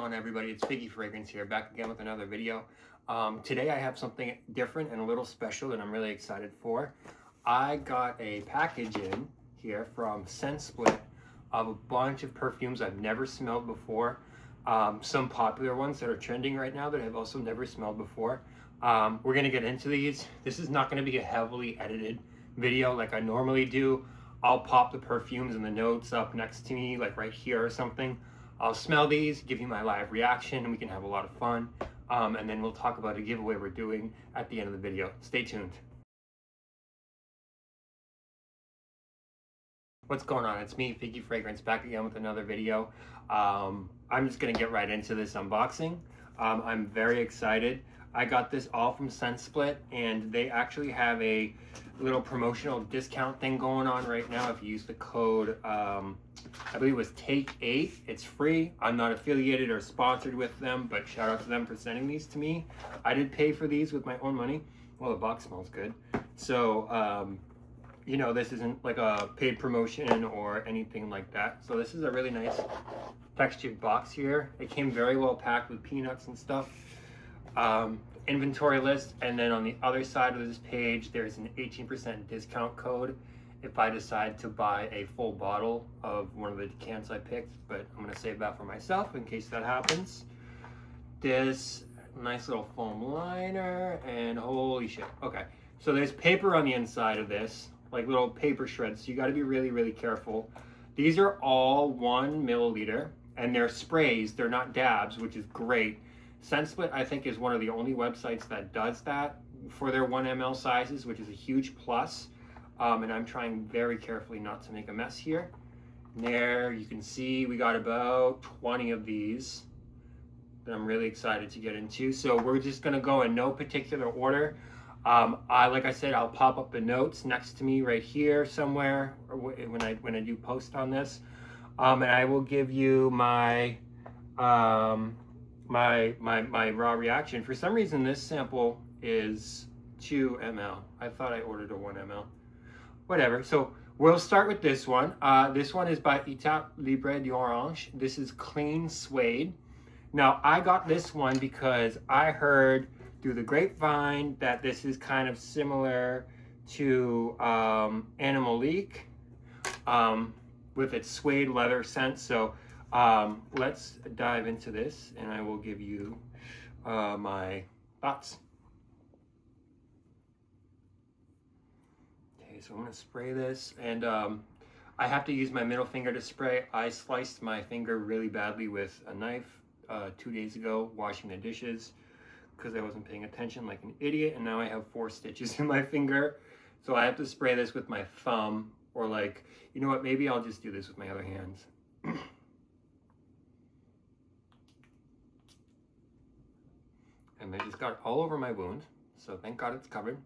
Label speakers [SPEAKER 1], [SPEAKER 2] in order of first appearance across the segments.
[SPEAKER 1] on, everybody? It's Figgy Fragrance here, back again with another video. Today I have something different and a little special that I'm really excited for. I got a package in here from Scentsplit of a bunch of perfumes I've never smelled before. Some popular ones that are trending right now that I've also never smelled before. We're gonna get into these. This is not gonna be a heavily edited video like I normally do. I'll pop the perfumes and the notes up next to me, like right here or something. I'll smell these, give you my live reaction, and we can have a lot of fun. And then we'll talk about a giveaway we're doing at the end of the video. Stay tuned. What's going on? It's me, Figgy Fragrance, back again with another video. I'm just gonna get right into this unboxing. I'm very excited. I got this all from Scentsplit, and they actually have a little promotional discount thing going on right now. If you use the code, I believe it was Take8, it's free. I'm not affiliated or sponsored with them, but shout out to them for sending these to me. I did pay for these with my own money. Well, the box smells good. So, you know, this isn't like a paid promotion or anything like that. So this is a really nice textured box here. It came very well packed with peanuts and stuff. Inventory list, and then on the other side of this page there's an 18% discount code if I decide to buy a full bottle of one of the decants I picked, but I'm gonna save that for myself in case that happens. This nice little foam liner, and holy shit. Okay, so there's paper on the inside of this, like little paper shreds, so you got to be really careful. These are all 1 milliliter, and they're sprays, they're not dabs, which is great. Scentsplit, I think, is one of the only websites that does that for their 1 ml sizes, which is a huge plus. And I'm trying very carefully not to make a mess here. And there you can see we got about 20 of these that I'm really excited to get into. So we're just gonna go in no particular order. Like I said, I'll pop up the notes next to me right here somewhere when I do post on this. And I will give you my my raw reaction. For some reason this sample is 2 ml. I thought I ordered a 1 ml. Whatever. So we'll start with this one. This one is by Étape Libre d'Orange. This is Clean Suede. Now I got this one because I heard through the grapevine that this is kind of similar to Animalique with its suede leather scent. So let's dive into this, and I will give you my thoughts. Okay, so I'm gonna spray this, and I have to use my middle finger to spray. I sliced my finger really badly with a knife 2 days ago washing the dishes because I wasn't paying attention like an idiot, and now I have 4 stitches in my finger. So I have to spray this with my thumb, or like, you know what, maybe I'll just do this with my other hands. And I just got it all over my wound, so thank God it's covered.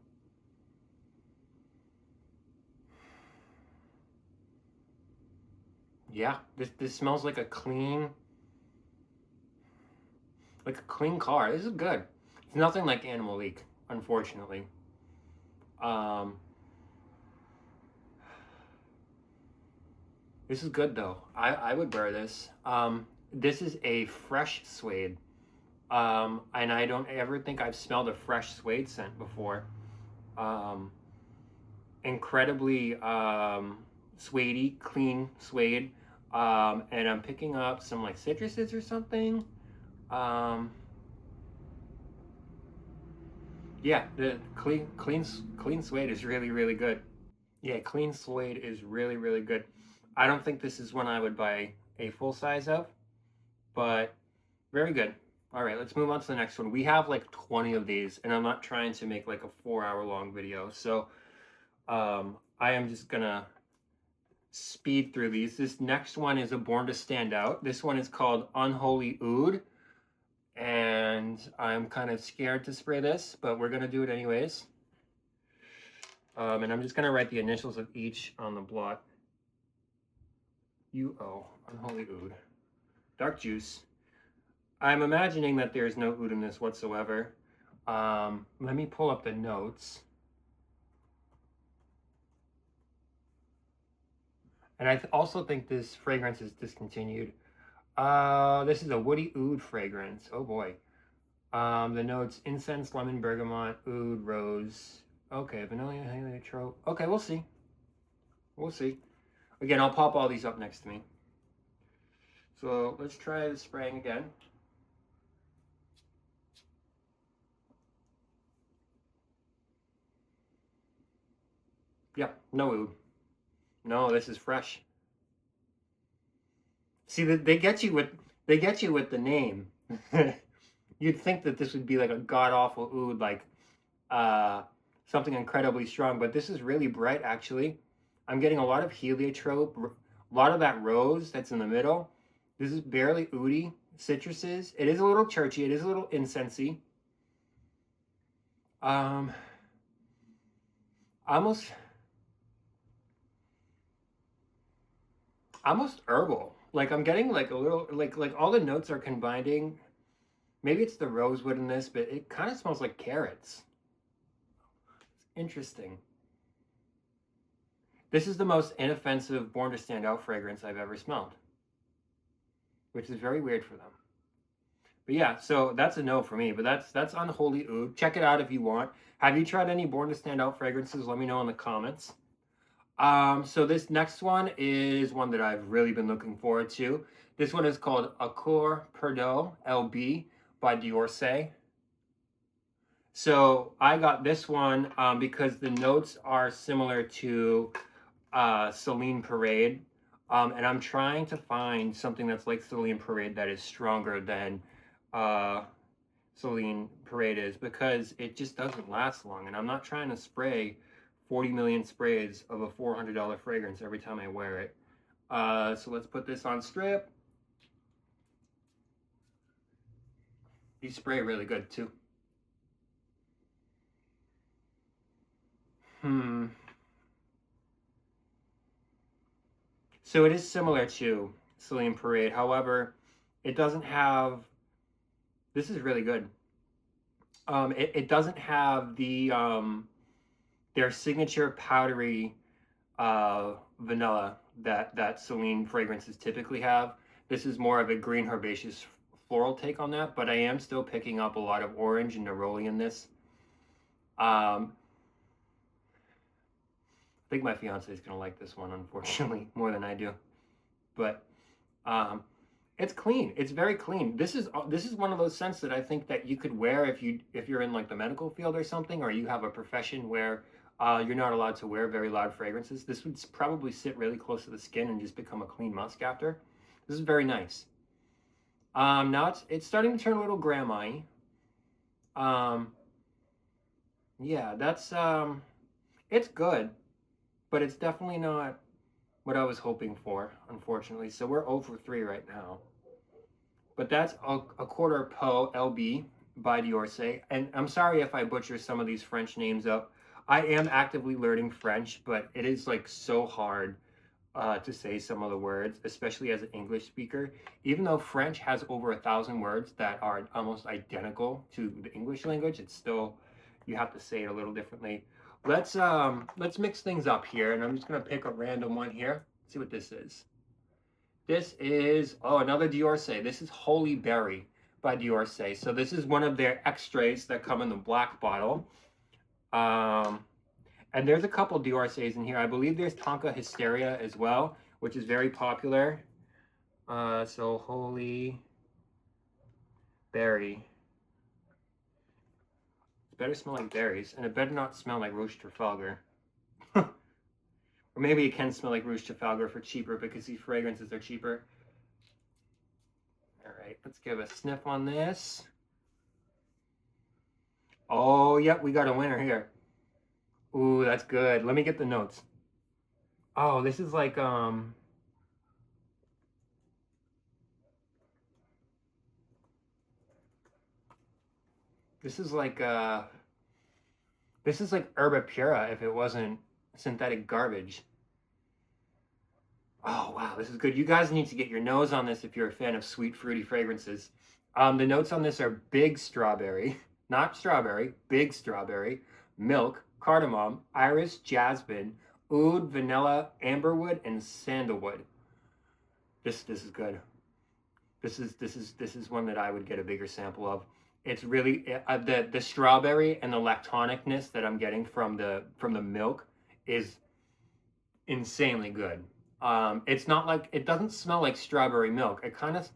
[SPEAKER 1] Yeah, this smells like a clean car. This is good. It's nothing like Animalique, unfortunately. This is good though. I would wear this. This is a fresh suede. And I don't ever think I've smelled a fresh suede scent before. Incredibly suedey, clean suede. And I'm picking up some like citruses or something. Yeah, the clean suede is really good. Yeah, clean suede is really good. I don't think this is one I would buy a full size of, but very good. All right, let's move on to the next one. We have like 20 of these, and I'm not trying to make like a 4-hour long video, so I am just gonna speed through these. This next one is a Born to Stand Out. This one is called Unholy Oud, and I'm kind of scared to spray this, but we're gonna do it anyways. And I'm just gonna write the initials of each on the blot. UO, Unholy Oud. Dark juice. I'm imagining that there's no oud in this whatsoever. Let me pull up the notes. And I also think this fragrance is discontinued. This is a woody oud fragrance. Oh boy. The notes: incense, lemon, bergamot, oud, rose. Okay, vanilla, heliotrope. Okay, we'll see. We'll see. Again, I'll pop all these up next to me. So let's try the spraying again. Yeah, no oud. No, this is fresh. See, they get you with the name. You'd think that this would be like a god awful oud, like something incredibly strong, but this is really bright actually. I'm getting a lot of heliotrope, a lot of that rose that's in the middle. This is barely oudy citruses. It is a little churchy. It is a little incensey. Almost herbal. Like I'm getting like a little like all the notes are combining. Maybe it's the rosewood in this, but it kind of smells like carrots. Interesting. This is the most inoffensive Born to Stand Out fragrance I've ever smelled, which is very weird for them. But yeah, so that's a no for me, but that's Unholy Oud. Check it out if you want. Have you tried any Born to Stand Out fragrances? Let me know in the comments. So this next one is one that I've really been looking forward to. This one is called Accord Perdot LB by D'Orsay. So I got this one because the notes are similar to Celine Parade. And I'm trying to find something that's like Celine Parade that is stronger than Celine Parade is, because it just doesn't last long. And I'm not trying to spray 40 million sprays of a $400 fragrance every time I wear it. So let's put this on strip. These spray really good too. So it is similar to Celine Parade. However, it doesn't have, this is really good. It doesn't have the, their signature powdery vanilla that Celine fragrances typically have. This is more of a green herbaceous floral take on that, but I am still picking up a lot of orange and neroli in this. I think my fiance is gonna like this one, unfortunately, more than I do. But it's clean. It's very clean. This is one of those scents that I think that you could wear if you're in like the medical field or something, or you have a profession where you're not allowed to wear very loud fragrances. This would probably sit really close to the skin and just become a clean musk after. This is very nice. Now it's starting to turn a little grandma-y. Yeah, that's it's good, but it's definitely not what I was hoping for, unfortunately. So we're 0 for 3 right now. But that's Accord Perdot LB by D'Orsay. And I'm sorry if I butcher some of these French names up. I am actively learning French, but it is like so hard to say some of the words, especially as an English speaker. Even though French has over 1,000 words that are almost identical to the English language, it's still, you have to say it a little differently. Let's mix things up here, and I'm just gonna pick a random one here. See what this is. This is another D'Orsay. This is Holy Berry by D'Orsay. So this is one of their extras that come in the black bottle. And there's a couple D'Orsays in here. I believe there's Tonka Hysteria as well, which is very popular. So Holy Berry. It better smell like berries, and it better not smell like Rouge Trafalgar. Or maybe it can smell like Rouge Trafalgar for cheaper, because these fragrances are cheaper. All right, let's give a sniff on this. Oh, yep, we got a winner here. Ooh, that's good. Let me get the notes. Oh, this is like this is like Herba Pura if it wasn't synthetic garbage. Oh wow, this is good. You guys need to get your nose on this if you're a fan of sweet fruity fragrances. The notes on this are big strawberry, not strawberry, big strawberry, milk, cardamom, iris, jasmine, oud, vanilla, amberwood, and sandalwood. This is good. This is one that I would get a bigger sample of. It's really the strawberry and the lactonicness that I'm getting from the milk is insanely good. It's not like, it doesn't smell like strawberry milk. It kind of,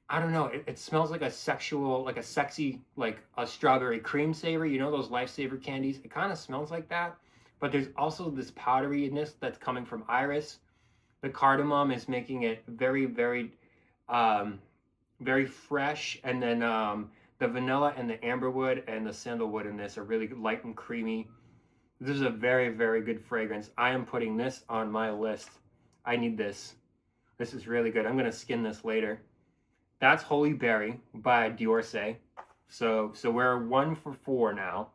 [SPEAKER 1] I don't know. It smells like a sexy, like a strawberry cream saver. You know those Lifesaver candies? It kind of smells like that. But there's also this powderiness that's coming from iris. The cardamom is making it very, very, very fresh. And then the vanilla and the amberwood and the sandalwood in this are really light and creamy. This is a very, very good fragrance. I am putting this on my list. I need this. This is really good. I'm going to skin this later. That's Holy Berry by Diorce. So we're 1 for 4 now.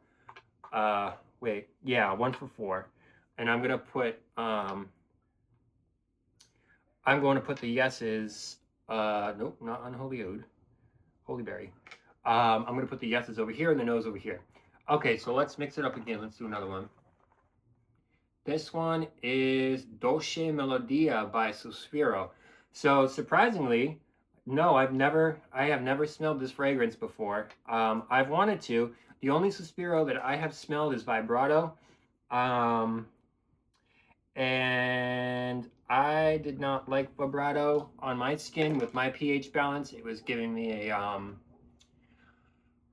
[SPEAKER 1] Wait, yeah, 1 for 4. And I'm going to put the yeses. Nope, not Unholy Oud. Holy Berry. I'm going to put the yeses over here and the nose over here. Okay, so let's mix it up again. Let's do another one. This one is Dolce Melodia by Sospiro. So surprisingly, no, I have never smelled this fragrance before. I've wanted to. The only Sospiro that I have smelled is Vibrato. And I did not like Vibrato on my skin with my pH balance. It was giving me an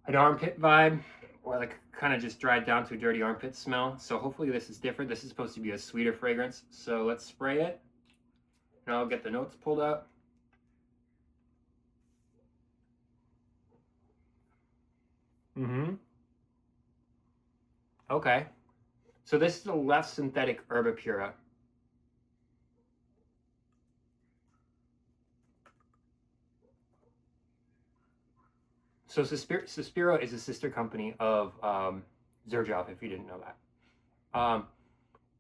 [SPEAKER 1] armpit vibe, or like kind of just dried down to a dirty armpit smell. So hopefully this is different. This is supposed to be a sweeter fragrance. So let's spray it. And I'll get the notes pulled up. Okay. So this is a less synthetic Herbapura. So Sospiro is a sister company of Xerjoff, if you didn't know that.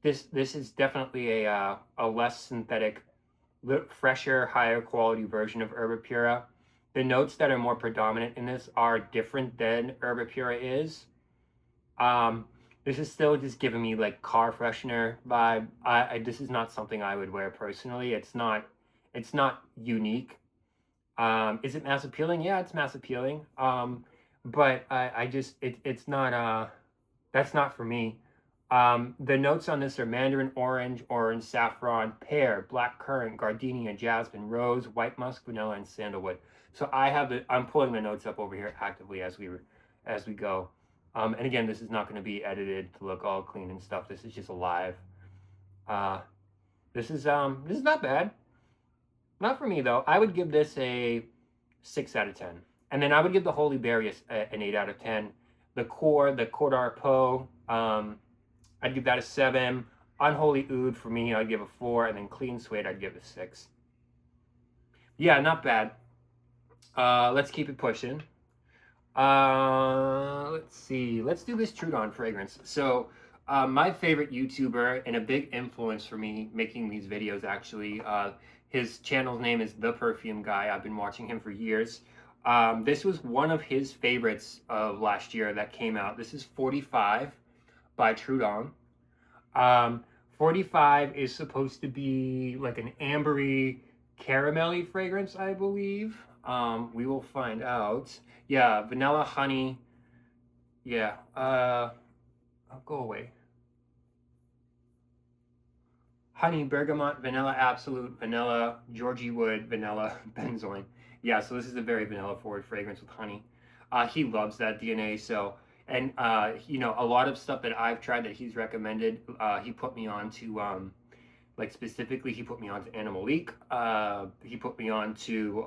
[SPEAKER 1] This is definitely a less synthetic, fresher, higher quality version of Herbapura. The notes that are more predominant in this are different than Herbapura is. This is still just giving me like car freshener vibe. This is not something I would wear personally. It's not unique. Is it mass appealing? Yeah, it's mass appealing. But it's not, that's not for me. The notes on this are mandarin orange, orange saffron, pear, black currant, gardenia, jasmine, rose, white musk, vanilla, and sandalwood. So I'm pulling the notes up over here actively as we go. And again, this is not going to be edited to look all clean and stuff. This is just alive. This is not bad. Not for me though. I would give this a 6 out of 10. And then I would give the Holy Berry an 8 out of 10. The Coeur d'Arpeau, I'd give that a 7. Unholy Oud for me, I'd give a 4. And then Clean Suede, I'd give a 6. Yeah, not bad. Let's keep it pushing. Let's see. Let's do this Trudon fragrance. So my favorite YouTuber and a big influence for me making these videos, actually, his channel's name is The Perfume Guy. I've been watching him for years. This was one of his favorites of last year that came out. This is 45 by Trudon. 45 is supposed to be like an ambery, caramelly fragrance, I believe. We will find out. Yeah, vanilla, honey. Yeah, I'll go away. Honey, bergamot, vanilla absolute, vanilla, Georgie wood, vanilla, benzoin. Yeah, so this is a very vanilla forward fragrance with honey. He loves that DNA. So, and you know, a lot of stuff that I've tried that he's recommended, he put me on to, like specifically, he put me on to Animalique. He put me on to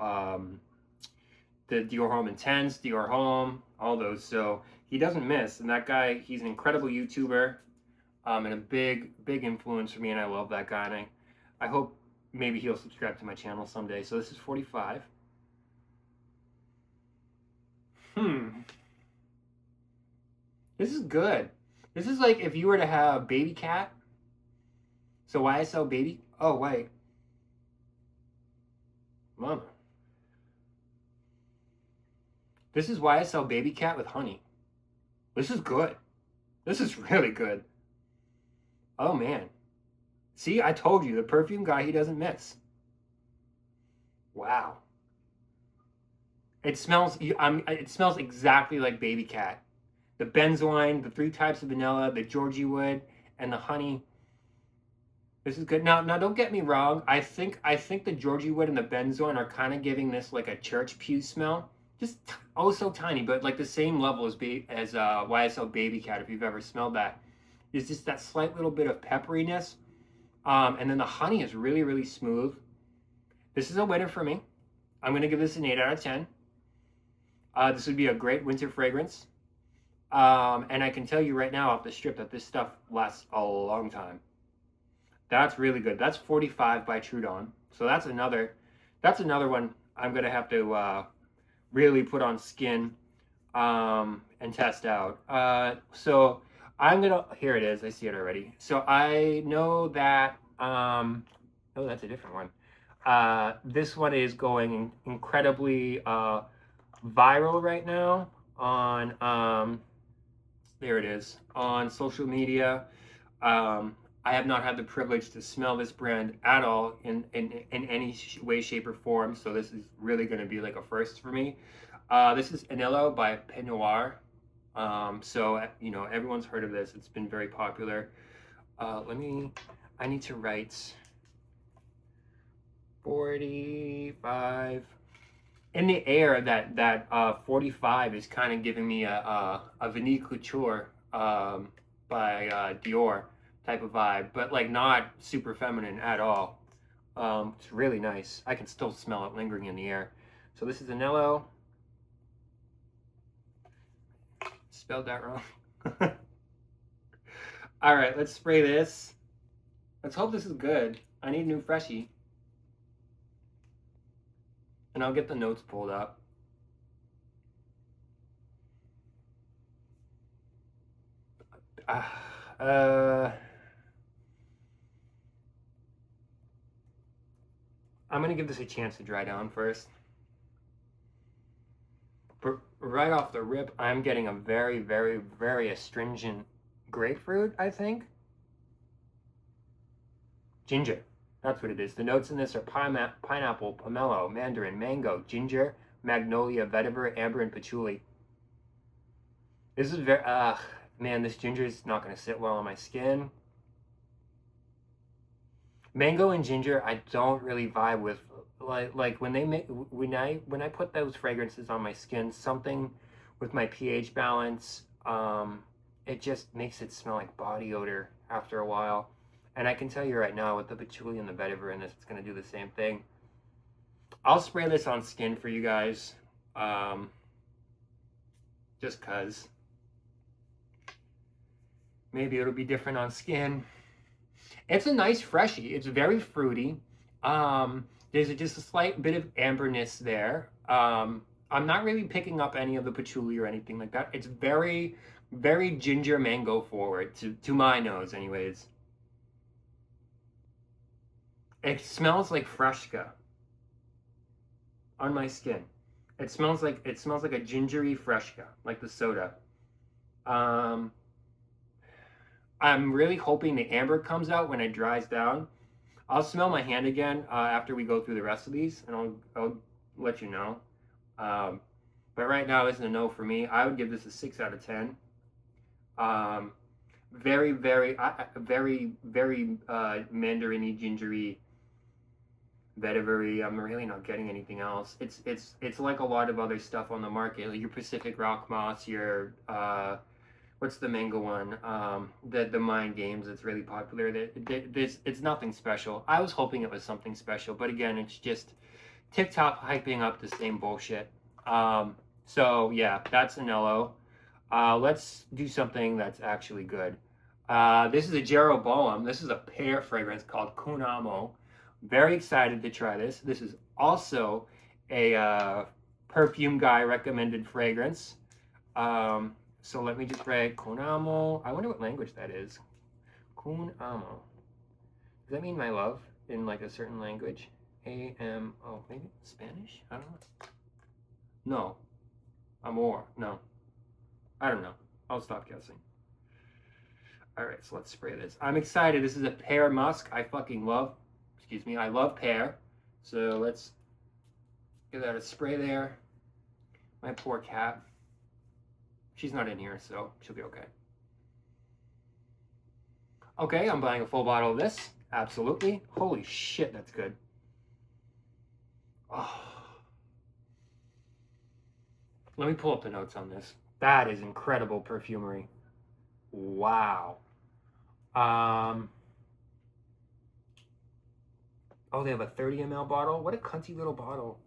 [SPEAKER 1] the Dior Homme Intense, Dior Homme, all those. So he doesn't miss. And that guy, he's an incredible YouTuber. And a big influence for me, and I love that guy, and I hope maybe he'll subscribe to my channel someday. So this is 45. This is good. This is like if you were to have baby cat. So YSL baby. Oh wait, mama. This is YSL baby cat with honey. This is good. This is really good. Oh man. See, I told you, the perfume guy, he doesn't miss. Wow. It smells. It smells exactly like baby cat. The benzoin, the 3 types of vanilla, the Georgie wood, and the honey. This is good. Now, don't get me wrong. I think the Georgie wood and the benzoin are kind of giving this like a church pew smell. Just oh so tiny, but like the same level as YSL Baby Cat. If you've ever smelled that, there's just that slight little bit of pepperiness, and then the honey is really really smooth. This is a winner for me. I'm gonna give this an 8 out of 10. This would be a great winter fragrance, and I can tell you right now off the strip that this stuff lasts a long time. That's really good. That's 45 by Trudon. So that's another one I'm gonna have to really put on skin and test out. So I'm gonna, here it is. I see it already. So I know that oh, that's a different one. This one is going incredibly viral right now on there it is on social media. I have not had the privilege to smell this brand at all in any way, shape, or form. So this is really going to be like a first for me. This is Anello by Pinot Noir. So, you know, everyone's heard of this. It's been very popular. I need to write 45. In the air, that 45 is kind of giving me a Vanille Couture by Dior type of vibe, but like not super feminine at all. It's really nice. I can still smell it lingering in the air. So this is Anello. Spelled that wrong. All right, let's spray this. Let's hope this is good. I need a new freshie. And I'll get the notes pulled up. I'm gonna give this a chance to dry down first. But right off the rip, I'm getting a very, very, very astringent grapefruit, I think. Ginger, that's what it is. The notes in this are pineapple, pomelo, mandarin, mango, ginger, magnolia, vetiver, amber, and patchouli. This is very, man, this ginger is not gonna sit well on my skin. Mango and ginger, I don't really vibe with. Like when they make when I put those fragrances on my skin, something with my pH balance, it just makes it smell like body odor after a while. And I can tell you right now, with the patchouli and the vetiver in this, it's gonna do the same thing. I'll spray this on skin for you guys, just cause maybe it'll be different on skin. It's a nice freshie. It's very fruity. There's just a slight bit of amberness there. I'm not really picking up any of the patchouli or anything like that. It's very, very ginger mango forward to my nose, anyways. It smells like Freshka on my skin. It smells like a gingery Freshka, like the soda. I'm really hoping the amber comes out when it dries down. I'll smell my hand again after we go through the rest of these, and I'll let you know. But right now, this is a no for me. I would give this a 6 out of 10. Very, very, very, very mandarin-y, gingery, vetiver-y. I'm really not getting anything else. It's like a lot of other stuff on the market. Like your Pacific Rock Moss, your what's the mango one? The Mind Games that's really popular. It's nothing special. I was hoping it was something special, but again, it's just TikTok hyping up the same bullshit. So yeah, that's Anello. Let's do something that's actually good. This is a Jeroboam. This is a pear fragrance called Kunamo. Very excited to try this. This is also a perfume guy recommended fragrance. So let me just write Kunamo. I wonder what language that is. Kunamo. Does that mean my love in like a certain language? A-M-O. Maybe Spanish? I don't know. No. Amor. No. I don't know. I'll stop guessing. Alright, so let's spray this. I'm excited. This is a pear musk. I fucking love. Excuse me. I love pear. So let's give that a spray there. My poor cat. She's not in here, so she'll be okay. Okay, I'm buying a full bottle of this. Absolutely. Holy shit, that's good. Oh. Let me pull up the notes on this. That is incredible perfumery. Wow. Oh, they have a 30 ml bottle? What a cunty little bottle.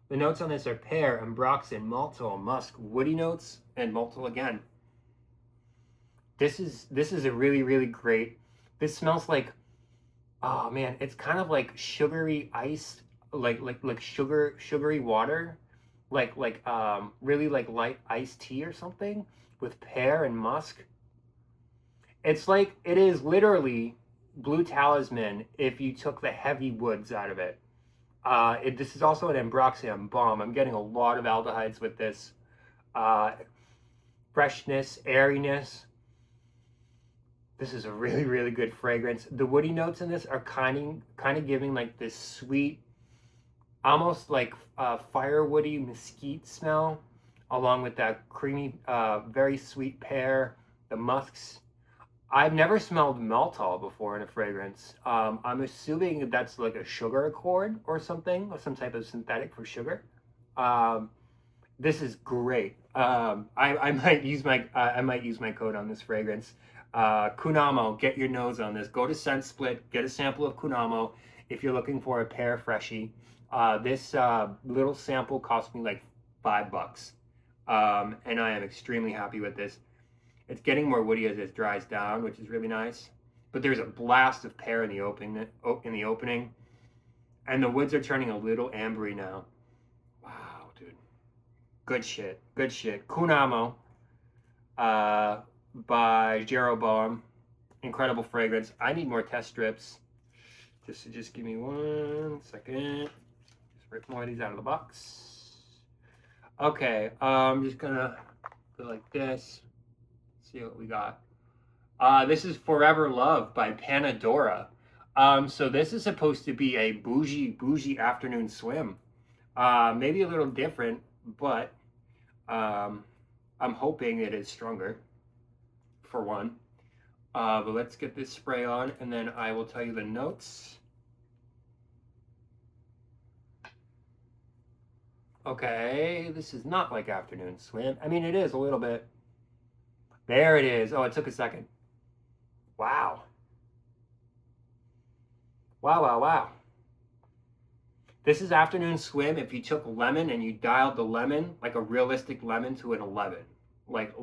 [SPEAKER 1] The notes on this are pear, ambroxan, maltol, musk, woody notes, and maltol again. This is a really, really great. This smells like, oh man, it's kind of like sugary ice, like sugary water, like really like light iced tea or something with pear and musk. It's like, it is literally Blue Talisman if you took the heavy woods out of it. This is also an ambroxan balm. I'm getting a lot of aldehydes with this. Freshness, airiness. This is a really, really good fragrance. The woody notes in this are kind of giving like this sweet, almost like firewoody mesquite smell, along with that creamy, very sweet pear, the musks. I've never smelled maltol before in a fragrance. I'm assuming that's like a sugar accord or something, or some type of synthetic for sugar. This is great. I might use my code on this fragrance. Kunamo, get your nose on this. Go to Scentsplit, get a sample of Kunamo if you're looking for a pear freshie. This little sample cost me like $5, and I am extremely happy with this. It's getting more woody as it dries down, which is really nice. But there's a blast of pear in the opening, and the woods are turning a little ambery now. Wow, dude, good shit, good shit. Kunamo, by Jeroboam, incredible fragrance. I need more test strips. Just give me 1 second. Just rip more of these out of the box. Okay, I'm just gonna go like this. See what we got. This is Forever Love by Panadora. So this is supposed to be a bougie afternoon swim. Maybe a little different, but I'm hoping it is stronger, for one. But let's get this spray on, and then I will tell you the notes. Okay, this is not like afternoon swim. I mean, it is a little bit. There it is. Oh, it took a second. Wow. Wow, wow, wow. This is afternoon swim if you took lemon and you dialed the lemon, like a realistic lemon, to an 11. Like,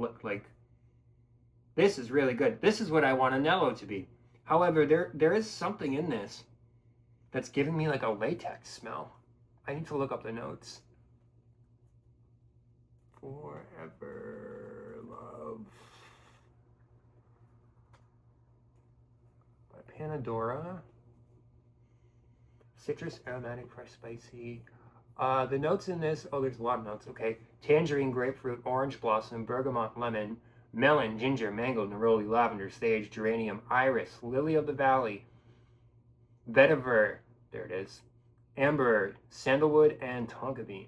[SPEAKER 1] this is really good. This is what I want Anello to be. However, there is something in this that's giving me like a latex smell. I need to look up the notes. Forever Love by Panadora. Citrus, aromatic, fresh, spicy. The notes in this, oh, there's a lot of notes, okay. Tangerine, grapefruit, orange blossom, bergamot, lemon, melon, ginger, mango, neroli, lavender, sage, geranium, iris, lily of the valley, vetiver, there it is, amber, sandalwood, and tonka bean.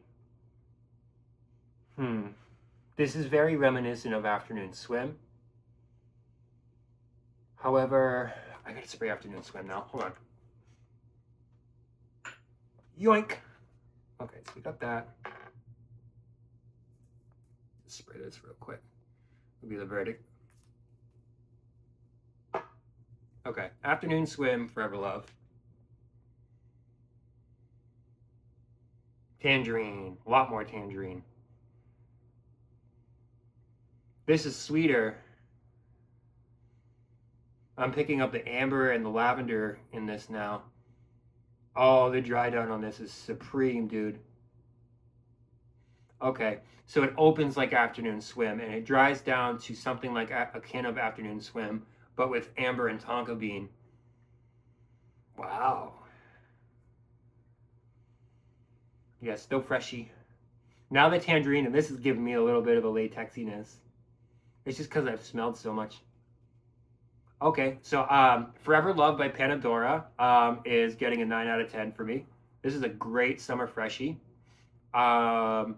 [SPEAKER 1] This is very reminiscent of afternoon swim. However, I gotta spray afternoon swim now. Hold on. Yoink. Okay, so we got that. Let's spray this real quick. Will be the verdict. Okay, afternoon swim, Forever Love. Tangerine, a lot more tangerine. This is sweeter. I'm picking up the amber and the lavender in this now. Oh, the dry down on this is supreme, dude. Okay, so it opens like afternoon swim and it dries down to something like akin of afternoon swim, but with amber and tonka bean. Wow. Yeah, still freshy. Now the tangerine, and this is giving me a little bit of a latexiness. It's just because I've smelled so much. Okay, so Forever Love by Panadora is getting a 9 out of 10 for me. This is a great summer freshie. I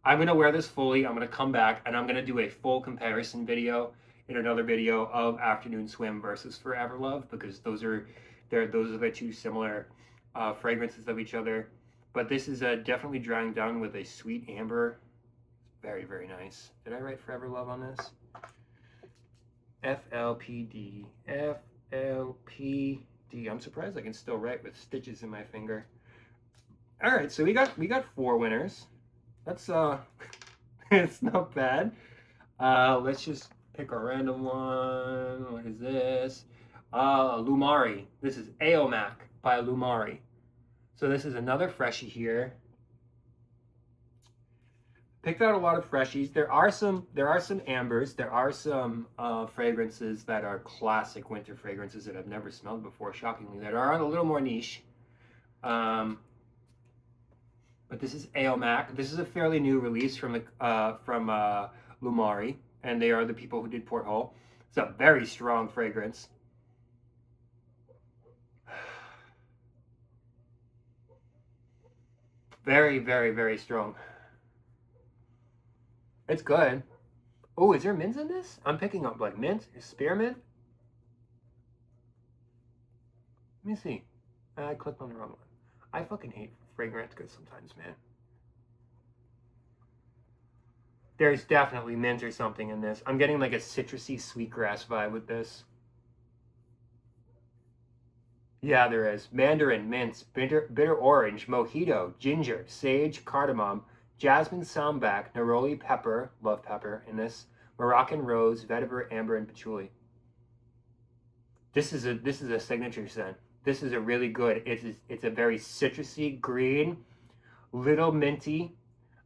[SPEAKER 1] I'm going to wear this fully. I'm going to come back and I'm going to do a full comparison video in another video of Afternoon Swim versus Forever Love, because those are the two similar fragrances of each other. But this is definitely drying down with a sweet amber. Very, very nice. Did I write Forever Love on this? FLPD. FLPD. I'm surprised I can still write with stitches in my finger. All right, so we got 4 winners. That's it's not bad. Let's just pick a random one. What is this? Lumari. This is Aomac by Lumari. So this is another freshie here. Picked out a lot of freshies. There are some ambers. There are some fragrances that are classic winter fragrances that I've never smelled before, shockingly, that are a little more niche. But this is Aomac. This is a fairly new release from Lumari, and they are the people who did Porthole. It's a very strong fragrance. Very, very, very strong. It's good. Oh, is there mint in this? I'm picking up like mint, spearmint. Let me see. I clicked on the wrong one. I fucking hate fragrance goods sometimes, man. There's definitely mint or something in this. I'm getting like a citrusy sweetgrass vibe with this. Yeah, there is. Mandarin, mint, bitter orange, mojito, ginger, sage, cardamom, jasmine, sambac, neroli pepper, love pepper in this, Moroccan rose, vetiver, amber, and patchouli. This is a signature scent. This is a really good. It's a very citrusy green, little minty.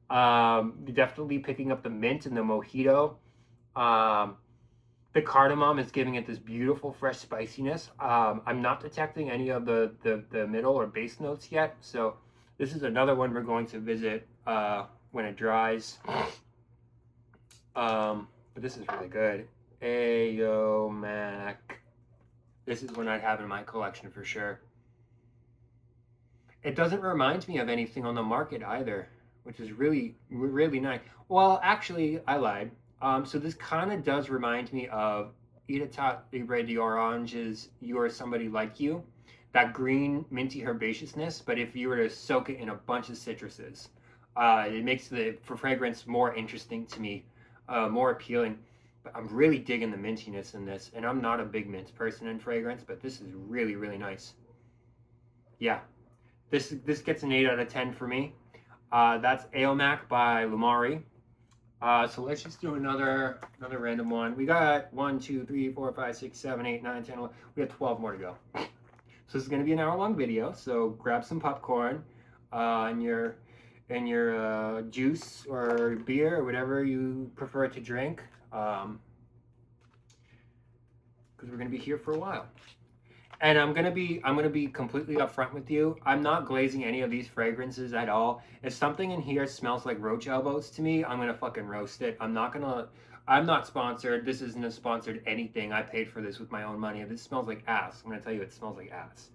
[SPEAKER 1] Definitely picking up the mint and the mojito. The cardamom is giving it this beautiful fresh spiciness. I'm not detecting any of the middle or base notes yet, so this is another one we're going to visit when it dries. But this is really good. Aomac. This is one I'd have in my collection for sure. It doesn't remind me of anything on the market either, which is really, really nice. Well, actually, I lied. So this kind of does remind me of Itatat Libre d'Orange's You're Somebody Like You. That green, minty herbaceousness, but if you were to soak it in a bunch of citruses, it makes the fragrance more interesting to me, more appealing. But I'm really digging the mintiness in this, and I'm not a big mint person in fragrance, but this is really, really nice. Yeah, this gets an 8 out of 10 for me. That's Aomac by Lumari. So let's just do another random one. We got 1, 2, 3, 4, 5, 6, 7, 8, 9, 10, 11. We have 12 more to go. So this is going to be an hour-long video. So grab some popcorn and your juice or beer or whatever you prefer to drink, because we're going to be here for a while. And I'm gonna be completely upfront with you. I'm not glazing any of these fragrances at all. If something in here smells like roach elbows to me, I'm gonna fucking roast it. I'm not sponsored. This isn't a sponsored anything. I paid for this with my own money. If it smells like ass, I'm gonna tell you it smells like ass.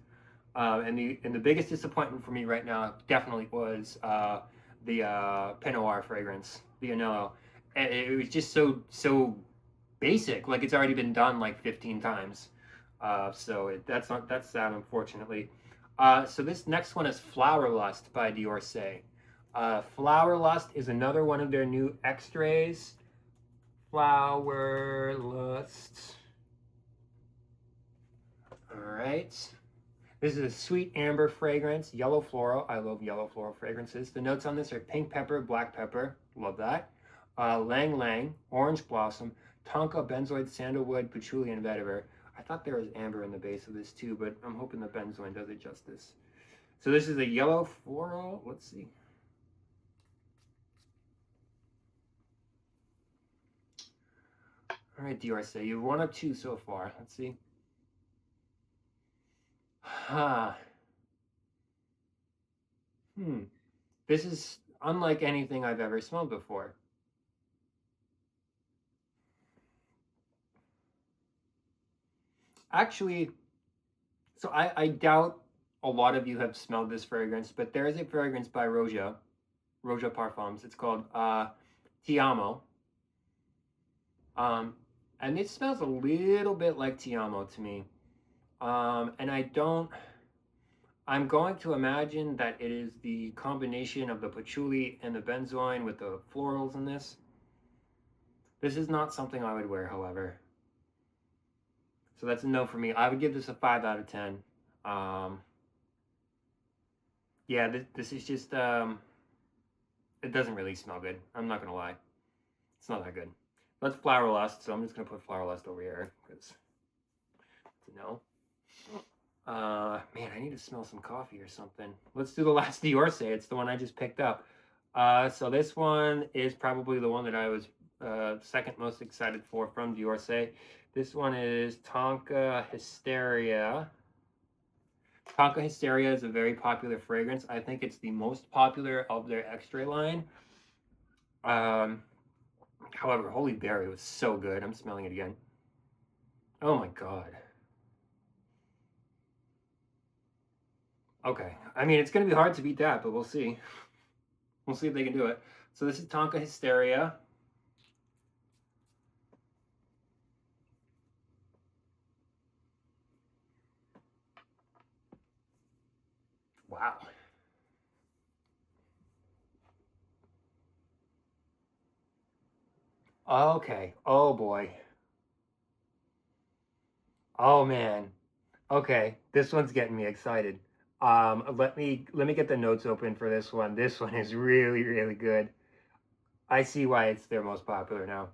[SPEAKER 1] And the biggest disappointment for me right now definitely was the Pinot Noir fragrance, the Anello. It was just so basic. Like it's already been done like 15 times. So that's sad, unfortunately. So this next one is Flower Lust by D'Orsay. Flower Lust is another one of their new extrays. Flower Lust. All right. This is a sweet amber fragrance, yellow floral. I love yellow floral fragrances. The notes on this are pink pepper, black pepper. Love that. Lang Lang, orange blossom, tonka, benzoid, sandalwood, patchouli, and vetiver. I thought there was amber in the base of this too, but I'm hoping the benzoin does it justice. So this is a yellow floral. Let's see. All right, D'Orsay, you've 1 of 2 so far. Let's see. This is unlike anything I've ever smelled before. Actually, so I doubt a lot of you have smelled this fragrance, but there is a fragrance by Roja Roja Parfums. It's called Ti Amo. And it smells a little bit like Ti Amo to me. And I'm going to imagine that it is the combination of the patchouli and the benzoin with the florals in this. This is not something I would wear, however. So that's a no for me. I would give this a 5 out of 10. Yeah, this is just, it doesn't really smell good. I'm not going to lie. It's not that good. Let's Flower Lust, so I'm just going to put Flower Lust over here, because it's a no. Man, I need to smell some coffee or something. Let's do the last Diorce. It's the one I just picked up. So this one is probably the one that I was second most excited for from Diorce. This one is Tonka Hysteria. Tonka Hysteria is a very popular fragrance. I think it's the most popular of their extra line. However, Holy Berry was so good. I'm smelling it again. Oh my God. Okay. I mean, it's going to be hard to beat that, but we'll see. We'll see if they can do it. So this is Tonka Hysteria. Wow. Okay. Oh boy. Oh man. Okay. This one's getting me excited. Let me get the notes open for this one. This one is really, really good. I see why it's their most popular now.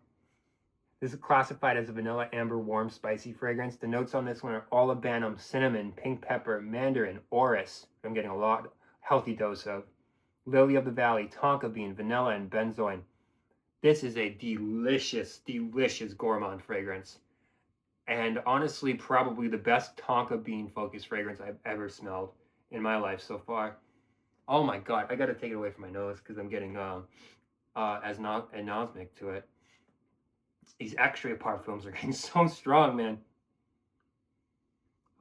[SPEAKER 1] This is classified as a vanilla amber warm spicy fragrance. The notes on this one are olibanum, cinnamon, pink pepper, mandarin, orris. I'm getting a lot healthy dose of. Lily of the Valley, tonka bean, vanilla, and benzoin. This is a delicious, delicious gourmand fragrance. And honestly, probably the best tonka bean focused fragrance I've ever smelled in my life so far. Oh my God, I gotta take it away from my nose because I'm getting anosmic to it. These extra parfums are getting so strong, man.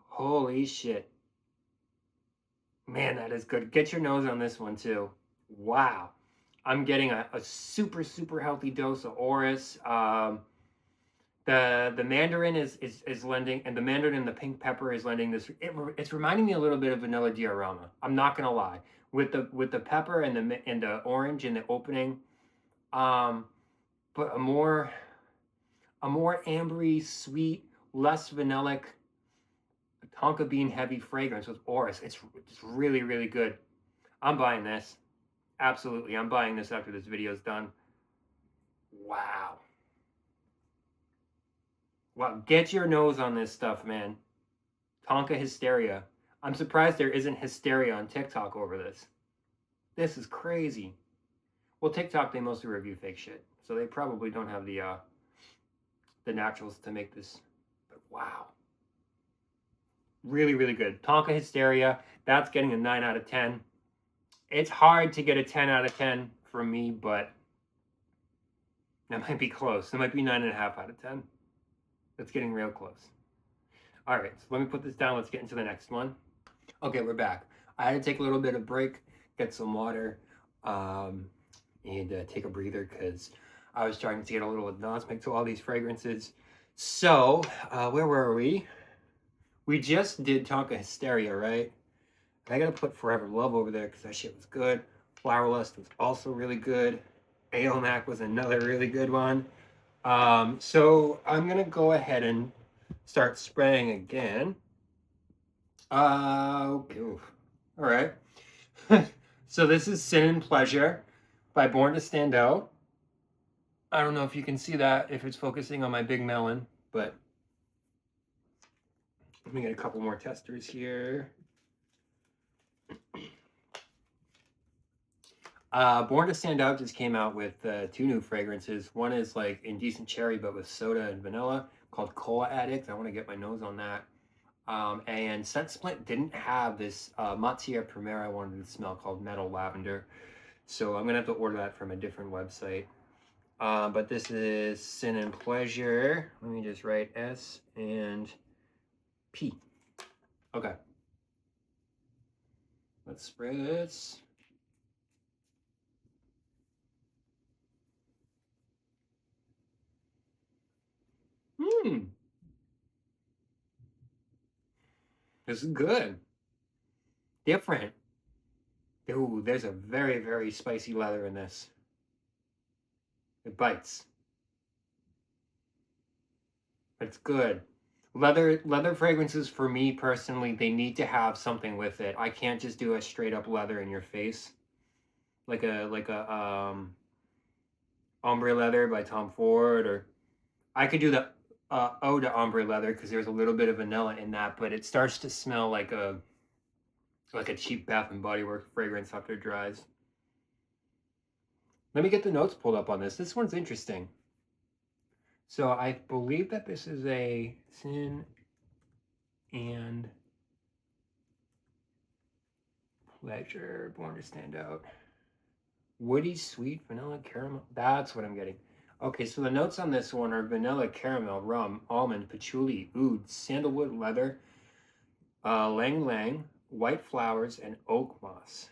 [SPEAKER 1] Holy shit. Man, that is good. Get your nose on this one too. Wow. I'm getting a super, super healthy dose of orris. The mandarin is lending, and the mandarin and the pink pepper is lending this. It's reminding me a little bit of vanilla diorama. I'm not gonna lie. With the pepper and the orange in the opening, but a more ambery, sweet, less vanillic, tonka bean heavy fragrance with orris. It's really, really good. I'm buying this. Absolutely, I'm buying this after this video is done. Wow. Wow, get your nose on this stuff, man. Tonka Hysteria. I'm surprised there isn't hysteria on TikTok over this. This is crazy. Well, TikTok, they mostly review fake shit, so they probably don't have the naturals to make this. But wow. Really, really good. Tonka Hysteria, that's getting a 9 out of 10. It's hard to get a 10 out of 10 from me, but that might be close. It might be 9.5 out of 10. That's getting real close. All right, so let me put this down. Let's get into the next one. Okay, we're back. I had to take a little bit of break, get some water, and take a breather because I was starting to get a little anosmic to all these fragrances. So, where were we? We just did Tonka Hysteria, right? I gotta put Forever Love over there because that shit was good. Flower Lust was also really good. Aomac was another really good one. So I'm gonna go ahead and start spraying again. Okay. All right. So this is Sin and Pleasure by Born to Stand Out. I don't know if you can see that, if it's focusing on my big melon, but let me get a couple more testers here. Born to Stand Out just came out with 2 new fragrances. One is like Indecent Cherry, but with soda and vanilla, called Cola Addict. I want to get my nose on that. And Scentsplit didn't have this Matière Première I wanted to smell called Metal Lavender. So I'm going to have to order that from a different website. But this is Sin and Pleasure. Let me just write S and P. Okay. Let's spray this. This is good. Different. Ooh, there's a very, very spicy leather in this. It bites. It's good. Leather fragrances for me personally, they need to have something with it. I can't just do a straight up leather in your face. Like a ombre leather by Tom Ford, or I could do the eau de ombre leather because there's a little bit of vanilla in that, but it starts to smell like a cheap Bath and Body Works fragrance after it dries. Let me get the notes pulled up on this. This one's interesting. So I believe that this is a Sin and Pleasure, Born to Stand Out. Woody, sweet, vanilla, caramel. That's what I'm getting. Okay, so the notes on this one are vanilla, caramel, rum, almond, patchouli, oud, sandalwood, leather, lang lang, white flowers, and oak moss.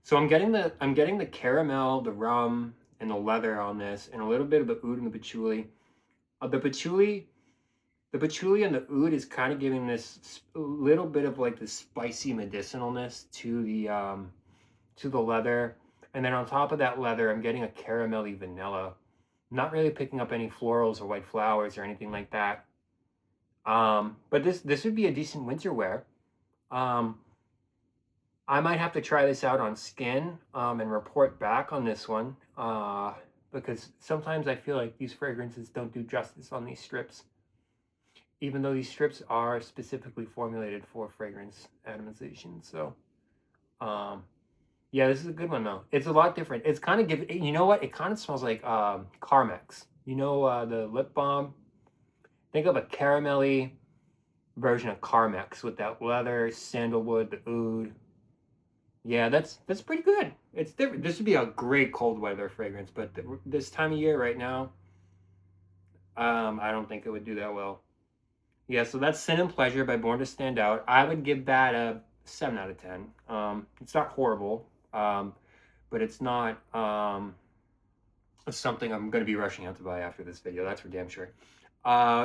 [SPEAKER 1] So I'm getting the caramel, the rum, and the leather on this, and a little bit of the oud and the patchouli. The patchouli and the oud is kind of giving this little bit of like the spicy medicinalness to the leather. And then on top of that leather, I'm getting a caramelly vanilla. I'm not really picking up any florals or white flowers or anything like that. But this would be a decent winter wear. I might have to try this out on skin and report back on this one because sometimes I feel like these fragrances don't do justice on these strips, even though these strips are specifically formulated for fragrance atomization. So, yeah, this is a good one though. It's a lot different. It's kind of giving, you know what? It kind of smells like Carmex. You know, the lip balm. Think of a caramelly version of Carmex with that leather, sandalwood, the oud. Yeah, that's pretty good. It's different. This would be a great cold weather fragrance, but this time of year right now, I don't think it would do that well. Yeah, so that's Sin and Pleasure by Born to Stand Out. I would give that a 7 out of 10. It's not horrible, but it's not something I'm going to be rushing out to buy after this video. That's for damn sure.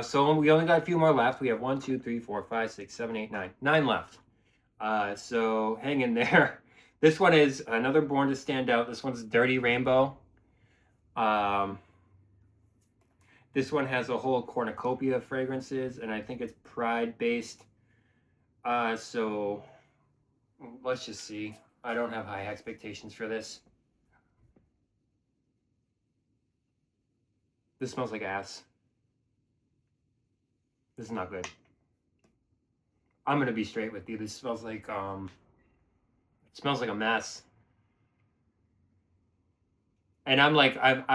[SPEAKER 1] So we only got a few more left. We have 1, 2, 3, 4, 5, 6, 7, 8, 9. 9 left. So hang in there. This one is another Born to Stand Out. This one's Dirty Rainbow. This one has a whole cornucopia of fragrances, and I think it's Pride based. So let's just see. I don't have high expectations for this. This smells like ass. This is not good. I'm gonna be straight with you. This smells like it smells like a mess. And I'm like I'm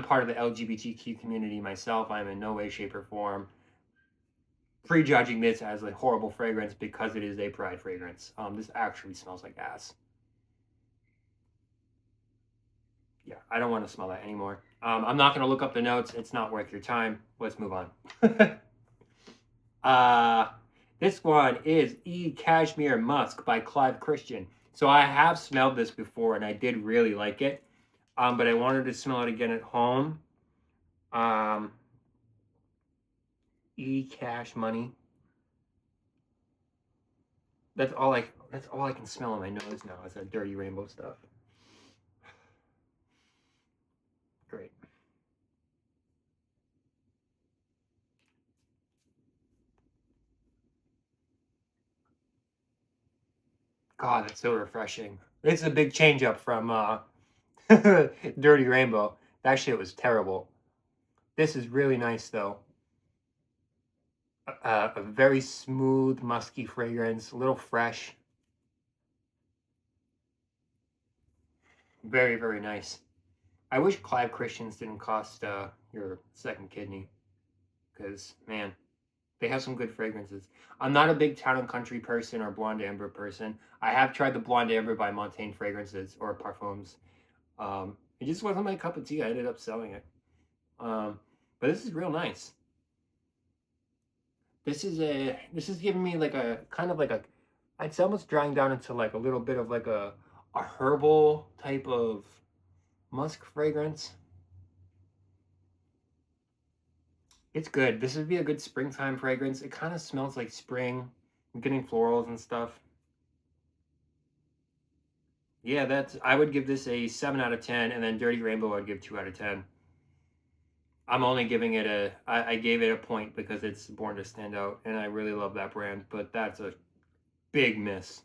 [SPEAKER 1] part of the LGBTQ community myself. I'm in no way, shape, or form prejudging this as a horrible fragrance because it is a Pride fragrance. This actually smells like ass. Yeah, I don't want to smell that anymore. I'm not going to look up the notes. It's not worth your time. Let's move on. This one is E Cashmere Musk by Clive Christian. So I have smelled this before and I did really like it. But I wanted to smell it again at home. E Cash Money. That's all I can smell on my nose now is that Dirty Rainbow stuff. Great. God, that's so refreshing. It's a big change up from Dirty Rainbow. That shit was terrible. This is really nice though. A very smooth, musky fragrance, a little fresh. Very, very nice. I wish Clive Christians didn't cost your second kidney. Because, man, they have some good fragrances. I'm not a big Town and Country person or Blonde Amber person. I have tried the Blonde Amber by Montaigne fragrances or parfums. It just wasn't my cup of tea. I ended up selling it. But this is real nice. This is giving me like a kind of like a, it's almost drying down into like a little bit of like a herbal type of musk fragrance. It's good. This would be a good springtime fragrance. It kind of smells like spring. I'm getting florals and stuff. Yeah, I would give this a 7 out of 10, and then Dirty Rainbow I'd give 2 out of 10. I'm only giving it I gave it a point because it's Born to Stand Out, and I really love that brand, but that's a big miss.